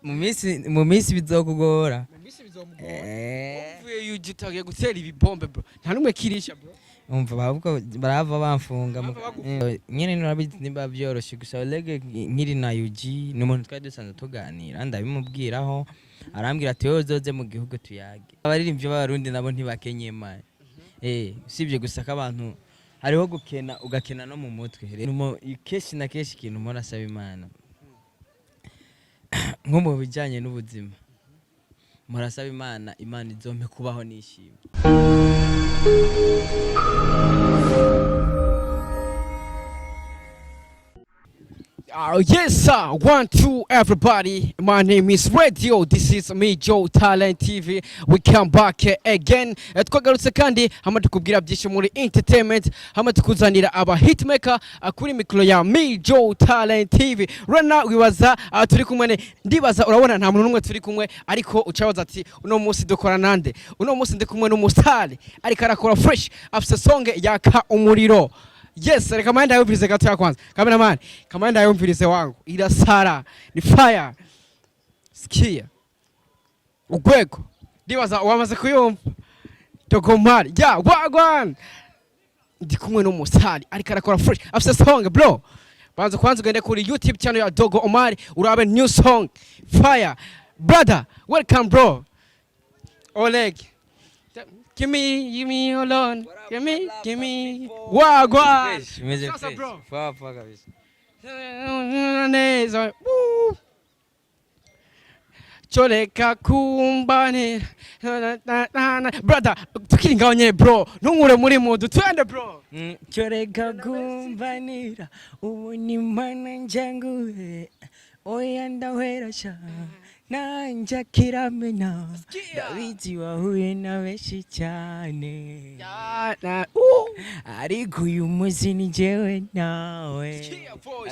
mu minsi bizokugora. Uvuye yujitagiye gutera ibibombe bro. Nta numwe kirisha bro. Umva bavuga barava bamfunga nyene nurabizi nimba byoroshe gusa Olegue nkiri na UG n'umuntu twari dusanzwe tuganira ndabimubwiraho arambwira ati wowe uzoze mu gihugu tuyage abaririmbyi b'abarundi nabo ntibakenye mane sivye gusa k'abantu hariho gukena ugakena no mu mutwe rero keshi na keshi ikintu mpora asaba Imana nko mu bijanye n'ubuzima mpora asaba Imana izompe kubaho nishimye. Yes sir, 1, 2 everybody, my name is Radio, this is me Joe Talent TV, we come back again. Twagarutse kandi hama tukubwira byinshi muri entertainment, hama tukuzanira aba hitmaker kuri mikro ya me Joe Talent TV. Right now wibaza turi kumwe ndibaza urabona nta muntu numwe turi kumwe ariko ucabaza ati uno munsi dukora nande, uno munsi ndi kumwe n'umusale ariko arakora fresh after song yaka umuriro. Yes, reka manda yumvirize gato ya kwanza. Cameraman, kamanda yumvirize wangu. Ila sara, ni fire. Sikia. Ugweko. Ndibaza wamaze kuyumva. Dogo Omar. Ya, wagwan. Ndi kumwe n'umusali ariko arakora fresh after song bro. Banza kwanza ugende kuri YouTube channel ya Dogo Omar urabe new song. Fire. Brother, welcome bro. Olegue. Give me alone. Give me. Wagwa. Sasa bro. Papa kabisa. Choleka kumbane. Brother, tukiri ngaho nyene bro. Ntungure muri mudu. Twende bro. Choleka kumbanira. Ubu ni mana njangu. Oya ndahwerasha. Nanja kiramena Davizi wahuye na benshi cyane ariko uyu munsi ni jewe nawe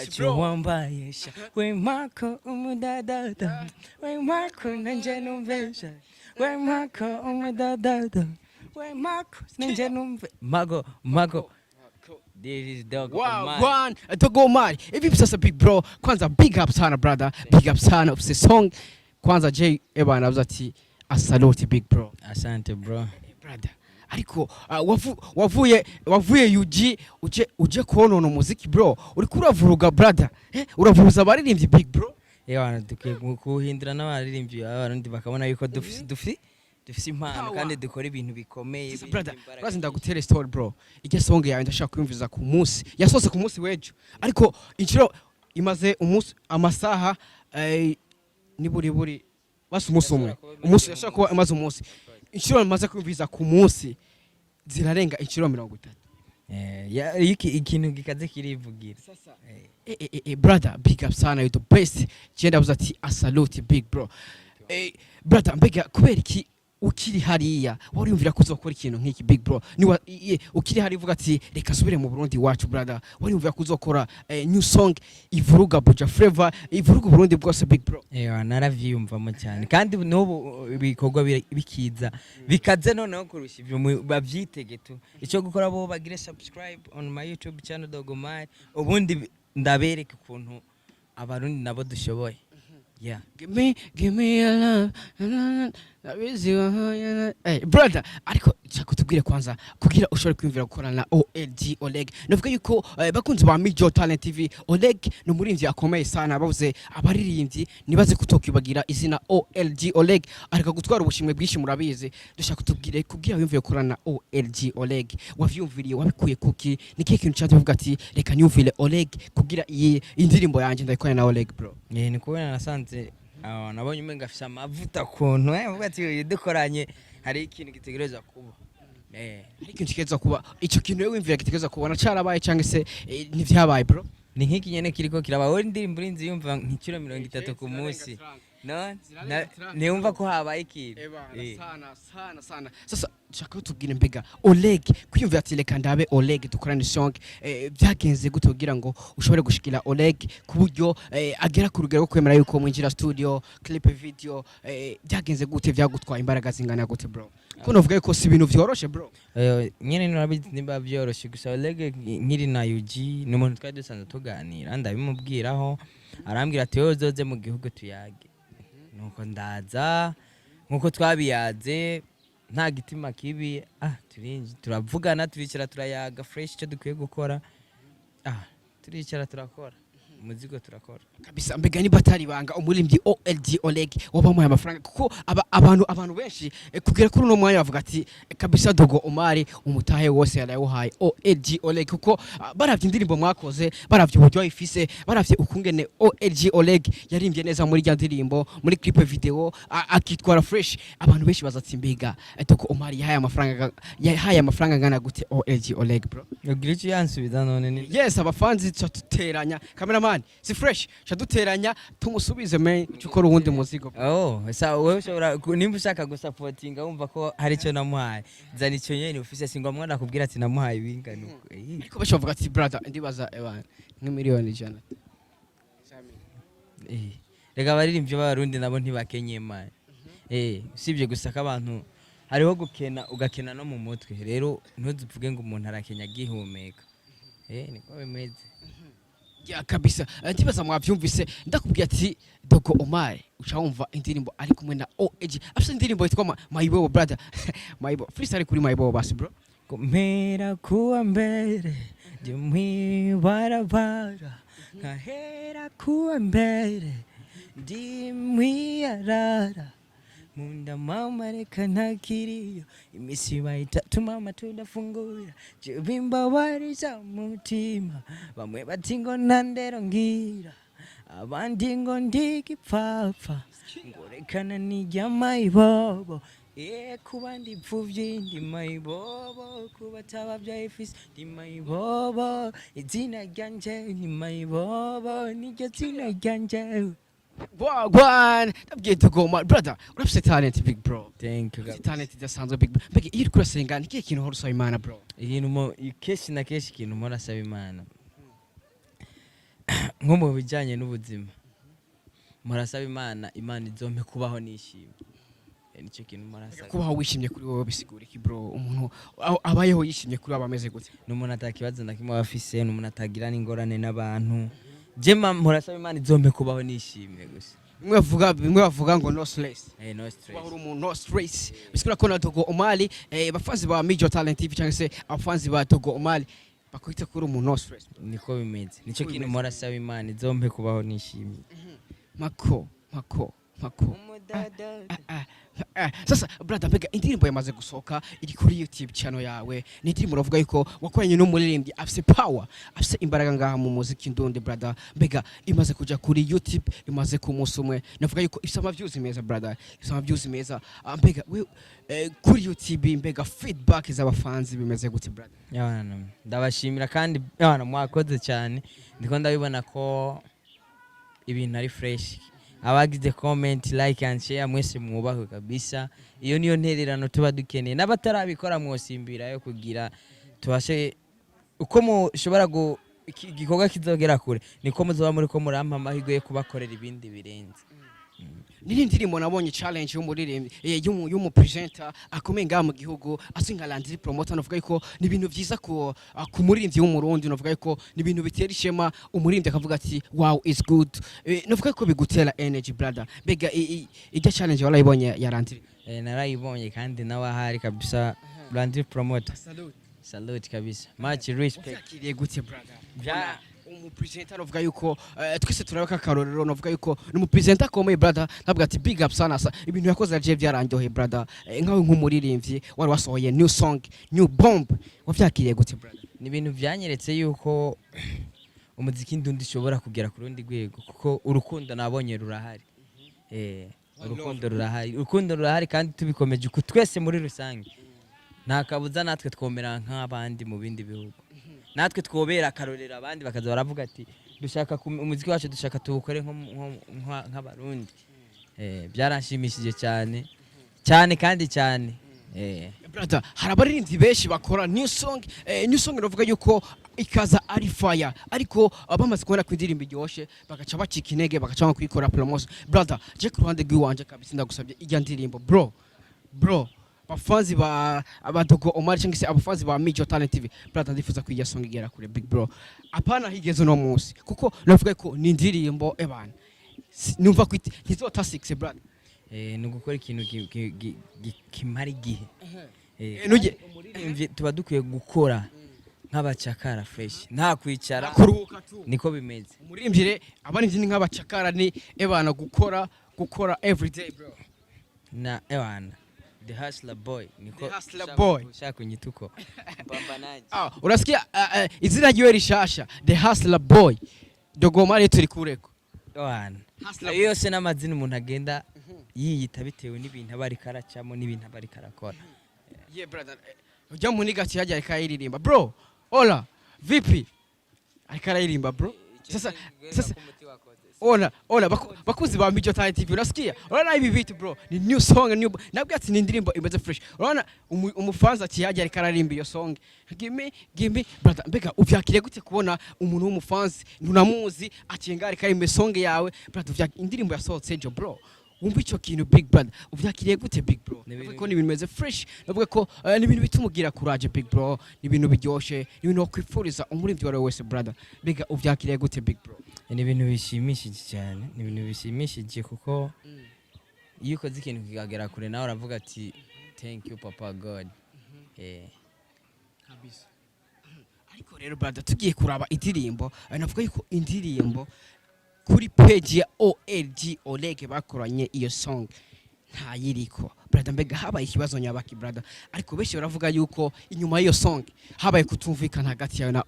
acho wambayesha we mako umudadada we mako nanje numvesha we mako umudadada we mako nanje numve mago This is Dogo Omar. One, Dogo Omar. If you sasa big bro, kwanza big up sana brother, big up sana of the song. Kwanza J ebana abuzati asalute big bro. Asante bro. Brother. Ariko wavuye UG uje kuonona muziki bro. Uriko uravuruga brother. Uravuruza abaririmbyi big bro. Yewana kuhindura n'abaririmbyi abarundi bakabona yuko dufise impano kandi dukora ibintu bikomeye. Brother, urazi ndagutere story bro. Irya song yawe ndashaka kwimviza ku munsi. Yasohotse ku munsi wejo. Ariko inshiro imaze umunsi amasaha ni buri basi umunsi umwe. Umunsi yashaka kuba imaze umunsi. Inshiro imaze kwimviza ku munsi zirarenga inshiro 30. Ikintu gikaze kirivugira. Sasa brother, big up sana, you the best. Jenda buzati asalute big bro. Brother, mbega kubera iki ukiri hariya wari umvira kuzokora ikintu nk'iki big bro ni ukiri hari uvuga ati reka subire mu Burundi wacu brother wari umvira kuzokora new song ivuruga Buja Flavor ivuruga Burundi bwose big bro naravyumvamo cyane kandi n'ubu bikorwa bikiza bikaze noneho kurusha ibyo bavyitegeto ico gukora bo bagire subscribe on my YouTube channel Dogo Omar ubundi ndabereka ukuntu abarundi nabo dushoboye. Yeah. Give me a love. Hey brother, ariko cyakutubwire kwanza kugira ushobore kwimvira gukorana na Olegue. Navuga yuko bakunze ba me Joe Talent TV, Olegue no murimvyi akomeye sana bavuze abaririmbyi nibaze kutokwibagira izina Olegue ariko gutwara ubushimwe bwishi murabizi. Dushaka kutubwire kugira wimvire gukorana na Olegue. Wavyumviriye wabikuye kuki niki kintu cyaje uvuga ati reka nyumvire Olegue kugira iyi indirimbo yanje ndayikorana na Olegue bro. Ni kubona nasanze nabonye umenga afisa amavuta kuntu uvuga ati dukoranye hari ikintu gitegereza kuba hari ikintu kigeza kuba ico kintu wewe wimvira gitegereza kubona cyarabaye cyangwa se ntivyabaye bro ni nk'iki nyene kiriko kirabaho indirimbo urinzi yumva nk'ikiro 30 ku munsi no neumva ko habaye ikintu sana sasa chaka tubwire mbega Olegue kwiyumvira ati reka ndabe Olegue dukorana song byagenze gutogira ngo ushobore gushikira Olegue kuburyo agera ku rugero kwemera yuko mwinjira studio clip video byagenze gute byagutwaye imbaraga zingana gute bro ko novuga yuko si ibintu vyoroshe bro nyene nurabizi nimba vyoroshe gusa Olegue nkiri na UG n'umuntu twari dusanzwe tuganira ndabimubwiraho arambwira ati wowe uzoze mu gihugu tuyage nuko ndaza nkuko twabiyaze nta gitima kibi turavugana turicara turayaga fresh icyo dukwiye gukora turicara turakora umuzigo turakora kabisa. Mbega niba atari banga umurimbyi Olegue wabamuye amafaranga kuko abantu benshi kugera kuri uno mwanya bavuga ati kabisa dogo Omar umutahe wose yarayuhaye Olegue kuko baravye indirimbo mwakoze, baravye uburyo ifise, baravye ukungene Olegue yarimbye neza muri rya ndirimbo, muri clip video akitwara fresh. Abantu benshi bazatsi mbega dogo Omar yahaye amafaranga ngana gute Olegue bro? yogira icyo yansubiza none ni yes abafanzi tuteranya cameraman si fresh shaduteranya tumusubize me cyukora uwundi muzigo. Wewe ushobora nimba ushaka gusupportinga wumva ko hari icyo namuhaye zana icyo nyene ufise singwa mwana kubwira ati namuhaye ibingano ariko bashovuga ati brother ndibaza nk'imiliyoni 100 rega baririmbye b'abarundi nabo ntibakenye man usibye gusaka abantu hariho gukena ugakena no mu mutwe rero ntuzuvuge ngo umuntu arakenya gihumeka niko bimeze ya kabisa. Ndibaza mwavyumvise ndakubwiye ati dogo Omar ucawumva indirimbo ari kumwe na Olegue afite indirimbo yitwa Mayibo brother Mayibo freestyle kuri Mayibo basi bro. Komera kuwa mbere ndi mwibarabara nkahera kuwa mbere ndi mwiyarara munda mama reka ntakiriyo imisiba itatu mama tudafungura jibimba wariza mutima bamwe bati ngo nandero ngira abandi ngo ndigipfapfa ngorekana nijya Mayibobo kuba ndipfuvye ndi Mayibobo kuba tabavya ifisi ndi Mayibobo izina ryanje ni Mayibobo niryo zina ryanje. Wagwan ndabwiye dogo Omar brother urafite talent big bro. Thank you. Talent idasanzwe big bro. Mbega iyo uriko senga niki kintu horo usaba Imana bro? Ikintu keshi na keshi kintu mpora asaba Imana nko mu bijyanye n'ubuzima mpora asaba Imana izompe kubaho nishimye. Nicyo kintu mpora asaba. Kubaho wishimye kuri wowe bisigura iki bro? Umuntu abayeho yishimye kuri abameze gute? N'umuntu atakibazo na kimwe abafise, n'umuntu atagira n'ingorane n'abantu. Jema mpora asaba Imana izompe kubaho nishimye gusa. Bimwe bavuga ngo no stress. No stress. Bahuru mu no stress. Bisigura ko na dogo Omar bafanzi ba Major Talent TV cyangwa se abafanzi ba dogo Omar bakwita kuri mu no stress. Niko bimeze. Nicyo kintu mpora asaba Imana izompe kubaho nishimye. Mako. Sasa brother mbega indirimbo yamaze gusohoka iri kuri YouTube channel yawe ni indirimbo uravuga yuko wakoranye no muririmbyi afise power afise imbaraga ngaha mu muziki ndundi brother mbega imaze kuja kuri YouTube imaze ku munsi umwe navuga yuko ifise amaviews meza brother ifise amaviews meza mbega kuri YouTube mbega feedback z'abafanzi bimeze gute brother? Yabana ndabashimira kandi yabana mwakoze cyane ndiko ndabibona ko ibintu ari fresh abagize comment like and share mwese mwubahwe kabisa. Iyo niyo ntererano tuba dukeneye n'abatarabikora mwosimbira yo kugira tubashe uko mushobora igikorwa kizogera kure niko muzoba muri ko murampa amahirwe yo kubakorera ibindi birenze. Niri ndirimbo nabonye challenge y'umuririmbyi y'umupresenter akomeye ngaha mu gihugu asinga landiri promoter novuga yuko ni ibintu byiza ku muririmbyi w'umurundi novuga yuko ni ibintu bitera ishema umuririmbyi akavuga ati wow is good novuga yuko bigutera energy brother. Bega ijya challenge warayibonye ya landiri? Narayibonye kandi nawe ahari kabisa landiri promoter. Salute kabisa. Much respect. Kiriye gute brother? Umupresenter novuga yuko twese turabaka karorero novuga yuko n'umupresenter akomeye brother ntabwo ati big up sana ibintu yakoze aje byarangiye brother nkawe nk'umuririmbyi wari wasohoye new song new bomb wavyakiriye gute brother? Ni ibintu byanyeretse yuko umuziki ndundi ushobora kugera ku rundi rwego kuko urukundo nabonye rurahari. Urukundo rurahari kandi tubikomeje uko twese muri rusange nta kabuza natwe twomera nk'abandi mu bindi bihugu natwe twobera akarorera abandi bakaza baravuga ati dushaka umuziki wacu dushaka tuwukore nk'abarundi. Byaranshimishije cyane kandi cyane. Brother hari abaririmbyi benshi bakora new song novuga yuko ikaza ari fire ariko bamaze kubona ku indirimbo iryoshe bagaca bacika intege bagaca kwikora promotion. Brother je ku ruhande rw'iwanje kabisa ndagusabye ijya ndirimbo bro abafanzi ba dogo Omar cyangwa se abafanzi ba Major Talent TV brother ndifuza kwijya song igera kure big bro apana higeze no munsi kuko navuga ko ni indirimbo ebana numva ko ntizota 6 brother. ni ugukora ikintu kimara igihe tuba dukwiye gukora nk'abacakara fresh nta kwicara kuruhuka tu niko bimeze. Umuririmbyire abanivyi ni nk'abacakara ni ebana gukora every day bro. Na ebana the hustler boy niko shaka kunyituko pambanaji. Urasikia izina yiwe rishasha the hustler boy dogo Omar turi kureko ebana iyo se n'amazina umuntu agenda yiyita bitewe n'ibintu abari karacamo n'ibintu abari karakora. Yeah brother, ujya muniga cyajya ikayiririmba bro. Ola vipi ikayiririmba bro. Sasa Ola bakuzi ba Mijo Talent TV urasikia? Urana ibi beat bro ni new song new nabwo ati ni indirimbo imeze fresh. Urana umufanza cyajya ikararimba iyo song. Give me brother, mbega uvyakire gute kubona umuntu w'umufanzi ntunamuzi akengara karimbe song yawe brother, uvya indirimbo yasohotse jo bro. Umva ico kintu big brother uvyakiriye gute big bro? Navuga ko ni ibintu meze fresh, navuga ko ni ibintu bitumugira courage big bro, ni ibintu biryoshe, ni ibintu wakwifuriza umurivyi wari wese brother. Bega uvyakiriye gute big bro? Ni ibintu bishimishije cyane, ni ibintu bishimishije kuko iyo ukoze ikintu kikagera kure nawe uravuga ati thank you papa god. Kabisa. Ariko rero brother tugiye kuraba indirimbo, navuga yuko indirimbo kuri page ya Olegue bakoranye iyo song ntayiriko brother. Mbega habaye ikibazo nyabaki brother, ariko benshi baravuga yuko inyuma y'iyo song habaye kutumvikana hagati yawe na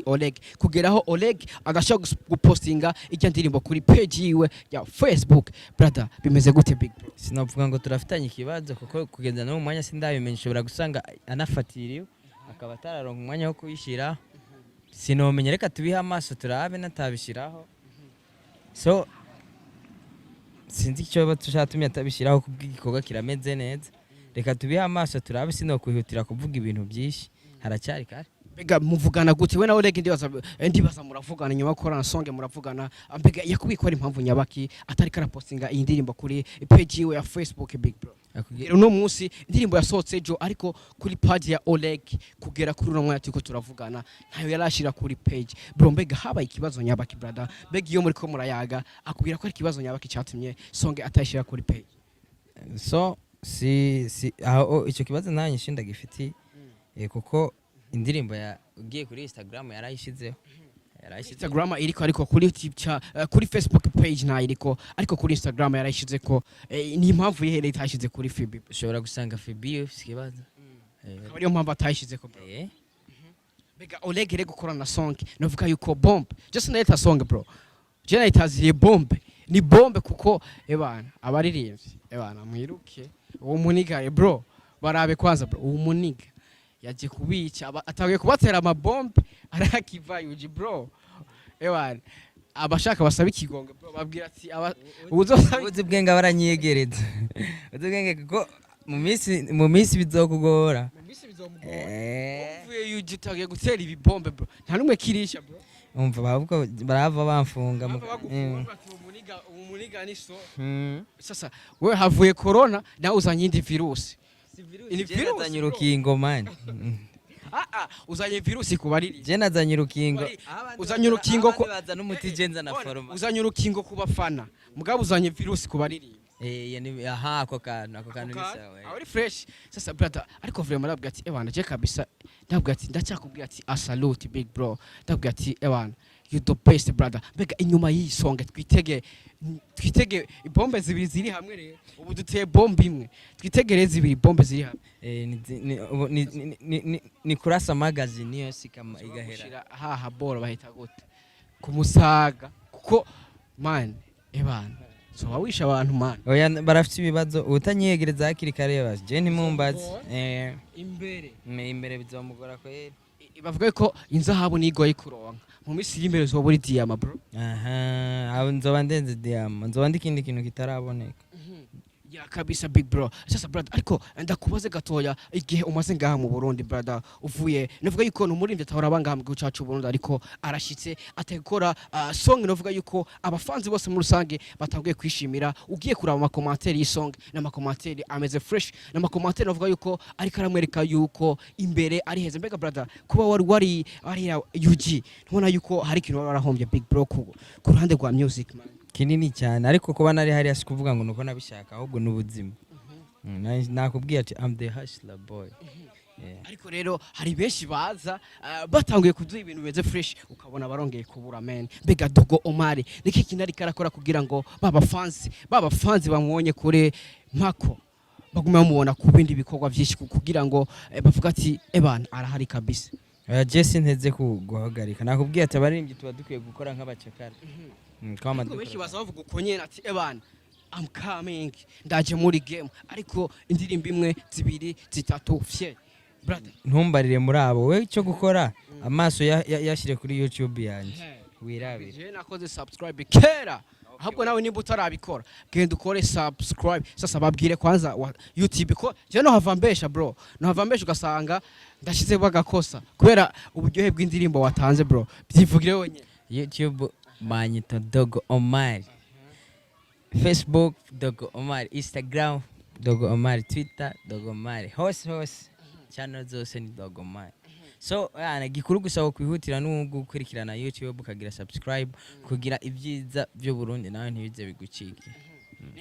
Olegue kugeraho Olegue agashaka gupostinga irya ndirimbo kuri page yiwe ya Facebook brother. Bimeze gute big bro? Sinavuga ngo turafitanye ikibazo kuko kugenda no mu mwanya sindabimenye, ushobora gusanga anafatiriyo akaba tararonka umwanya wo kuyishira. Sinomenya, reka tubiha amaso turabe natabishiraho. So sinzi icyo batushatumye atabishiraho kubw'igikorwa kirameze neza, reka tubiha amaso turabe sinokwihutira kuvuga ibintu byinshi, haracyari kare. Mbega muvugana gute we na Olegue? Ndibaza muravugana nyuma ko song muravugana, mbega yakubikora impamvu nyabaki atari karapostinga iyi ndirimbo kuri page yiwe ya Facebook big bro? Uno munsi indirimbo yasohotse jo, ariko kuri page ya Olegue kugera kuri uno mwanya tuko turavugana ntayo yarashira kuri page bro. Mbega habaye ikibazo nyabaki brother? Mbega iyo muri ko murayaga akubwira ko ari ikibazo nyabaki cyatumye song atashira kuri page? So aho icyo kibazo nanye shinda gifiti kuko indirimbo ya ugiye kuri Instagram yarayishizeho. Instagram iriko ariko kuri YouTube kuri Facebook page na iriko, ariko kuri Instagram yarayishize ko ni impamvu yehere itashize kuri FB. Ushobora gusanga FB ikibazo ariyo mpamvu atayishize ko bro. Mbega Olegue rego gukorana song navuga yuko bomb just neta song bro, je nayitaziye bombe ni bombe kuko ebana abaririmbyi ebana mwiruke uwo muniga bro barabe kwanza bro. Uwo muniga yaje kubica atagiye kubatera amabombe arakiva yuji bro. Ewana abashaka basaba ikigongo bro, babwira ati ubuzi bwenga baranyegereza ubwenge kuko mu minsi bizokugora. Uvuye yuji tagiye gutera ibibombe bro, nta numwe kirisha bro. Umva bavuga barava bamfunga umuniga ni so. Sasa wewe havuye corona na uzanye indi virusi. Ini virusi nazanye urukingo man. Uzanye virusi kubariri. Je nazanye urukingo. Uzanye urukingo ko baza n'umuti jenza na foroma. Uzanye urukingo kubafana. Mugabo uzanye virusi kubariri. Yani ako kantu ni sawa. Ari fresh. Sasa brother ariko vraiment nabwo ati ebana je kabisa nabwo ati ndacyakubwira ati a salute big bro. Nabwo ati ebana you the best brother. Mbega inyuma y'isong twitege ibombe zibiri ziri hamwe rero. Ubu duteye bombe imwe. Twitegereze ibiri bombe ziri hamwe. Ni kurasa magazine yo sikama igahera. Haha bora bahita gute kumusaga kuko man ebana so wawisha abantu man. Oya barafite ibibazo utanyegereza hakiri kare baje je ntimumbaze imbere bizomugora ko bavuga ko inzahabu nigoye kuronka mu misiri imbere zo buri diama bro. Abo nzoba ndenze diama, nzoba ndikindi kintu kitaraboneka. Ya kabisa big bro. Sasa brother ariko ndakubaze gatoya igihe umaze ngaha mu Burundi brother uvuye navuga yuko n'umuririmbyi atahora abangaha mu gihugu cyacu Burundi, ariko arashitse ategura song navuga yuko abafanzi bose muri rusange batanguye kwishimira. Ugiye kuraba ama commentaire y'isong na commentaire ameze fresh na commentaire navuga yuko ariko aramwereka yuko imbere ari heza. Mbega brother kuba wari UG ntubona yuko hari ikintu barahombye big bro ku ruhande rwa music man? kinini cyane ariko kuba nari hari asi kuvuga ngo nuko nabishaka ahubwo n'ubuzima nakubwiye ati I'm the hustler boy. Ariko rero hari benshi baza batanguye kuduha ibintu bimeze fresh ukabona barongeye kubura men. Mbega Dogo Omar niki kintu ari karakora kugira ngo baba fans bamwonye kure mpako baguma bamubona ku bindi bikorwa byinshi kugira ngo bavuga ati ebana arahari kabisa. Jesse nteze guhagarika nakubwiye ati abaririmbyi tuba dukwiye gukora nk'abacakara. Kama benshi baza bavuga uko nyene ati ebana I'm coming ndaje muri game ariko indirimbo imwe zibiri zitatu fye. Brother ntumbarire muri abo we cyo gukora amaso yashire kuri YouTube yanje wirabire. Je nakoze subscribe kera ahubwo nawe nimba utarabikora genda ukore subscribe. Sasa babwire kwanza YouTube ko je no hava mbesha bro, no hava mbesha ugasanga ndashize bagakosa kubera uburyohe bw'indirimbo watanze bro. Byivugire wenyine. YouTube manyita Dogo Omar, Facebook Dogo Omar, Instagram Dogo Omar, Twitter Dogo Omar, hose channel zose ni Dogo Omar. So gikuru gusaba kwihutira n'ugukurikirana YouTube ukagira subscribe kugira ibyiza byo Burundi nawe ntibize bigucike.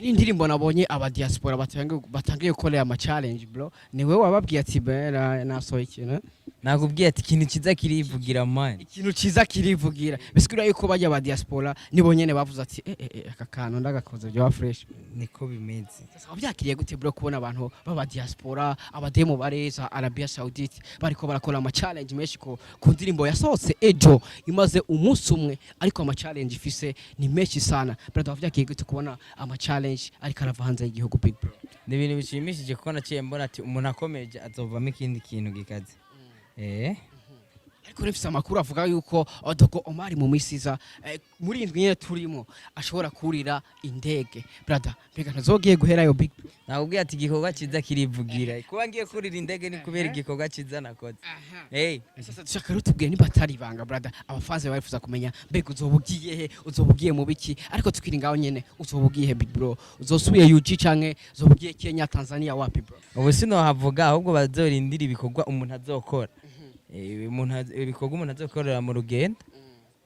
Indirimbo nabonye aba diaspora batangiye gukorera ama challenge bro. Ni wewe wababwiye ati bera nasohoye ikintu nakubwiye ati ikintu kiza kirivugira man, ikintu kiza kirivugira bisikura yuko bajya aba diaspora nibo nyene bavuze ati aka kantu ndagakoze byo fresh niko bimeze. Sasa wabyakiriye gute bro kubona abantu baba diaspora abademo bareza Arabia Saudite bariko barakora ama challenge menshi ku ndirimbo yasohotse ejo imaze umunsi umwe ariko ama challenge ifise ni menshi sana. Brother wavyakiriye gute kubona ama challenge ariko arava hanze y'igihugu big bro? Ni ibintu bishimishije kuko naciye mbona ati umuntu akomeje azovamo ikindi kintu gikaze. Ariko nifise amakuru avuga yuko Dogo Omar mu misiza muri indwi nyene turimo ashobora kurira indege. Brother mbega ntazogiye guherayo big bro? Nakubwiye ati igikorwa kiza kirivugira kuba ngiye kurira indege ni kubera igikorwa kiza nakoze. Sasa dushaka Aratubwiye niba atari ibanga brother abafanze barifuza kumenya mbega uzobugiye he, uzobugiye mu biki ariko tukiri ngaho nyene uzobugiye he big bro? Uzosubiye UG canke uzobugiye Kenya Tanzania wapi bro? Ubu sino havuga ahubwo bazorindira ibikorwa umuntu azokora. Ibikorwa umuntu azokorera mu rugendo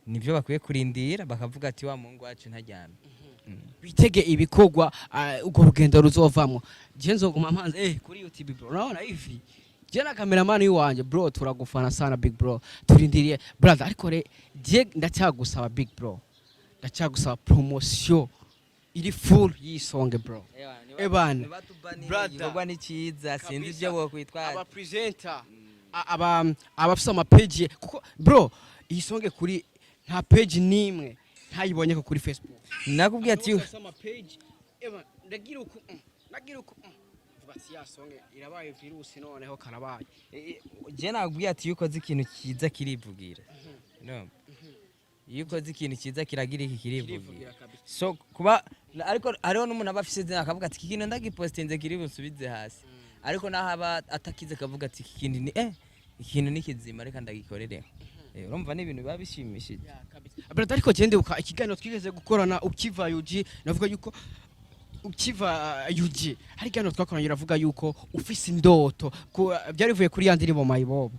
nivyo bakwiye kurindira bakavuga ati wa Mungu wacu ntajyana. Bitege ibikorwa ugo rugendo ruzovamo. Je nzoguma mpanze kuri YouTube bro. Naona hivi je na cameraman wanje bro turagufana sana big bro. Turindiriye brother ariko je ndacyagusaba big bro. Ndacyagusaba promotion iri full yisonge bro. Ebana brother ni cyiza sinzi byo bo kwitwara aba presenter abafisa ama page kuko bro isonge kuri nta page nimwe ntayibonye ko kuri Facebook. Nakubwiye ati ama page ndagira uko bati yasonge irabaye virus noneho karabaye. Je nakubwiye ati yukoze ikintu kiza kirivugira. No. Yukoze ikintu kiza kiragira iki kirivugira. So kuba ariko hariho n'umuntu abafise zina akavuga ati ikintu ndagipostinze kiri busubize hasi. Ariko nahaba atakize kavuga ati ikintu ni ikintu nikizima reka ndagikorere. Urumva ni ibintu biba bishimishije. Brother ariko gende uka ikiganiro twigeze gukorana ukiva UG navuga yuko ukiva UG hari gano twakoranye uravuga yuko ufise indoto byarivuye kuri ya ndirimbo mayibobo.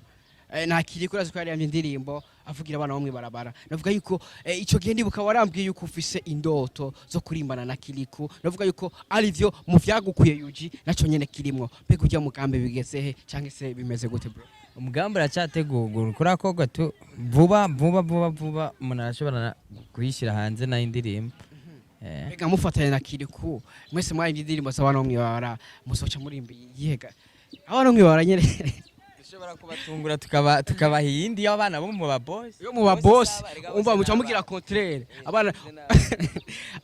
Nakiri kuri aziko yari indirimbo avugira abana bo mwibarabara navuga yuko ico gihe ndibuka warambwiye yuko ufise indoto zo kurimbana na Kiliku navuga yuko ari byo mu vyagukuye UG naco nyene kirimwo mbega ujya mugambe bigezehe canke se bimeze gute bro? Umugambi uracyategurwa kurakogwa tu vuba umuntu arashobora kuyishira hanze na indirimbo. Mbega mufatanye na Kiliku mwese mwari indirimbo z'abana bo mwibarabara musoca murimbi yega abana bo mwibarabara nyene dushobora kubatungura tukabaha iyindi y'abana bo mu baboss yo mu baboss umva muca mugira contraire abana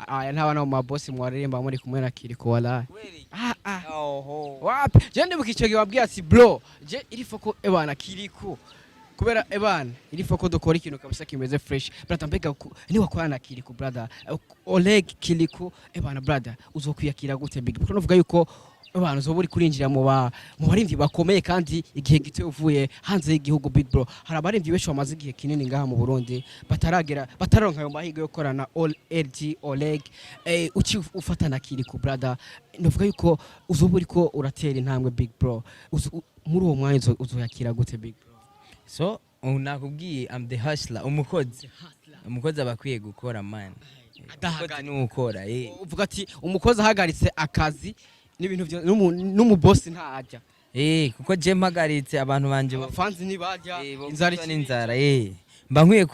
aya nta bana bo mu baboss mwaremba muri kumwe na Kiliku wala wapi je ndibuka ico gihe ati bro je iri foko ebana Kiliku kubera ebana iri foko dukora ikintu kabisa kimeze fresh brother mbega ni wakora na Kiliku brother Olegue Kiliku ebana brother uzokwiyakira gute big kuko novuga yuko abantu zo buri kurinjira mu barimvyi bakomeye kandi igihe gito uvuye hanze y'igihugu big bro. Hari abarimvyi besho bamaze igihe kinini ngaha mu Burundi bataronka ayo mahirwe yo korana LG Olegue uci ufatana Kiliku brother novuga yuko uzoburi ko uratera intambwe big bro muri uwo mwanya uzoyakira gute big bro? So nakubwiye I'm the hustler umukozi abakwiye gukora man. Adahagaritse. n'ukora uvuga ati umukozi ahagaritse akazi n'ibintu n'umubosi ntajya kuko je mpagaritse abantu banje abafanzi ntibajya inzara n'inzara mba nkwiye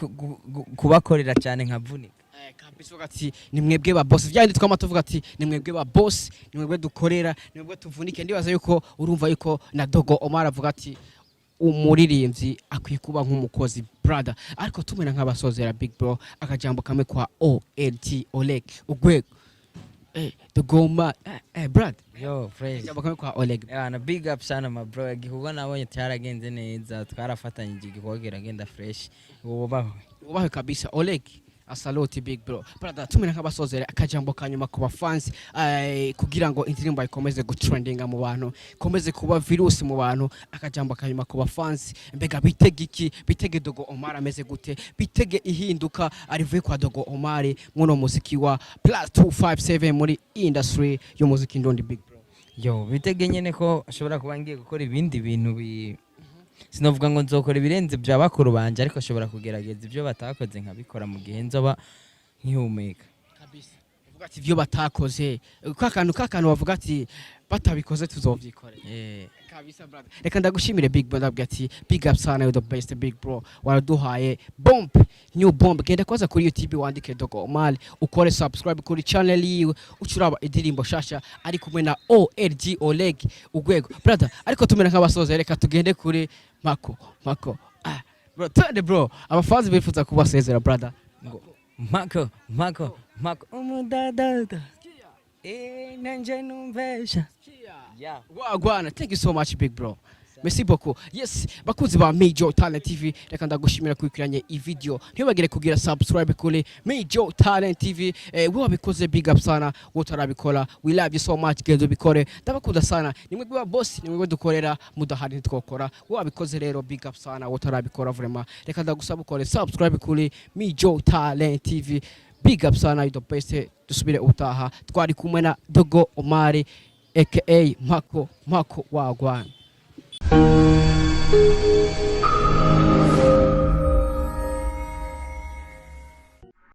kubakorera cyane nkavunika kabisa uvuga ati ni mwebwe ba boss vyandi twama tuvuga ati ni mwebwe ba boss ni mwebwe dukorera ni mwebwe tuvunike ndibaza yuko urumva yuko na Dogo Omar avuga ati umuririmbyi akwiye kuba nk'umukozi brother ariko tumena nk'abasozera big bro akajambo kamwe kwa Olegue ugwego Dogo Omar brother yo fresh akajambo kamwe kwa Olegue na big up sana my bro igikorwa nabonye cyaragenze neza twarafatanyije igikorwa kiragenda fresh ubaho kabisa Olegue asaloti big bro brother tumena nk'abasozera akajambo kanyuma ku bafans kugira ngo indirimbo ikomeze gutrendinga mu bantu ikomeze kuba virus mu bantu akajambo kanyuma ku bafans mbega bitege Dogo Omar ameze gute bitege ihinduka arivuye kwa Dogo Omar mwono muziki wa +257 muri industry yo muziki ndondi big bro yo bitege nyene ko ashobora kuba ngiye gukora ibindi bintu sinovuga ngo nzokora ibirenze bya bakuru banje ariko ashobora kugerageza ibyo batakoze nkabikora mu gihe nzoba nkihumeka kabisa uvuga ati ibyo batakoze kakantu bavuga ati batabikoze tuzovyikorera kabisa brother reka ndagushimire big brother ati big up sana you the best big bro waraduhaye new bomb genda kwaza kuri YouTube wandike Dogo Omar ukore subscribe kuri channel yiwe ucuraba indirimbo shasha ari kumwe na Olegue ugwego brother ariko tumena nk'abasoza reka tugende kuri mako bro tande bro abafazi bifuza kubasezera brother ngo mako umudadada nanje numvesha yeah wagwana thank you so much big bro merci beaucoup yes bakuzi ba Major Talent TV reka ndagushimira kwikiranye i video ntibagire kugira subscribe kuri Major Talent TV wabikoze big up sana wotarabikora we love you so much gendo bikore ndabakunda sana nimwe gwa boss nimwe dukorera mudahari ntitwokora wabikoze rero big up sana wotarabikora vraiment reka ndagusaba ukore subscribe kuri Major Talent TV big up sana you the best dusubire utaha twari kumwe na Dogo Omar aka Mako wagwana.